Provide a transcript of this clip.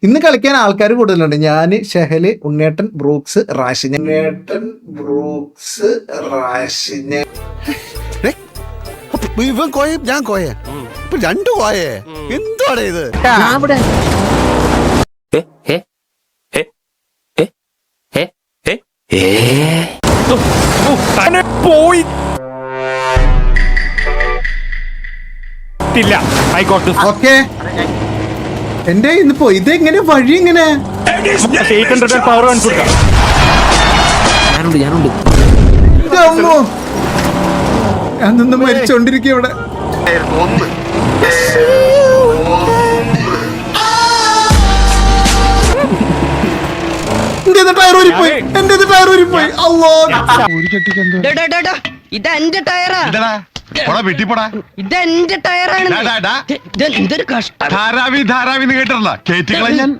ഇന്ന് കളിക്കാൻ ആൾക്കാർ കൂടുതലുണ്ട്. ഞാന്, ഷെഹല്, ഉണ്ണേട്ടൻ, ബ്രൂക്സ്, റാഷിന്. ഇവൻ കോയ ഞാൻ കോയ ഇപ്പൊ രണ്ടു കോയേ എന്തുവാടേ ഇത്? പോയി ഓക്കെ എന്റെ ഇന്നിപ്പോ ഇതെങ്ങനെ വഴി ഇങ്ങനെ പവർ കാണിച്ചു. അമ്മോ. ഞാൻ നിന്ന് മരിച്ചോണ്ടിരിക്കും ഇവിടെ. എന്റെ ടയർ ഊരിപ്പോയി, എന്റെ ടയർ ഊരിപ്പോയി. അല്ലോ ഇതെന്റെ ടയറാ, ഇതെന്റെ ടയറാണ്. ഇതൊരു കഷ്ടം. ധാരാവി ധാരാവി കേട്ടിട്ടില്ല കേറ്റിക്കള ഞാൻ.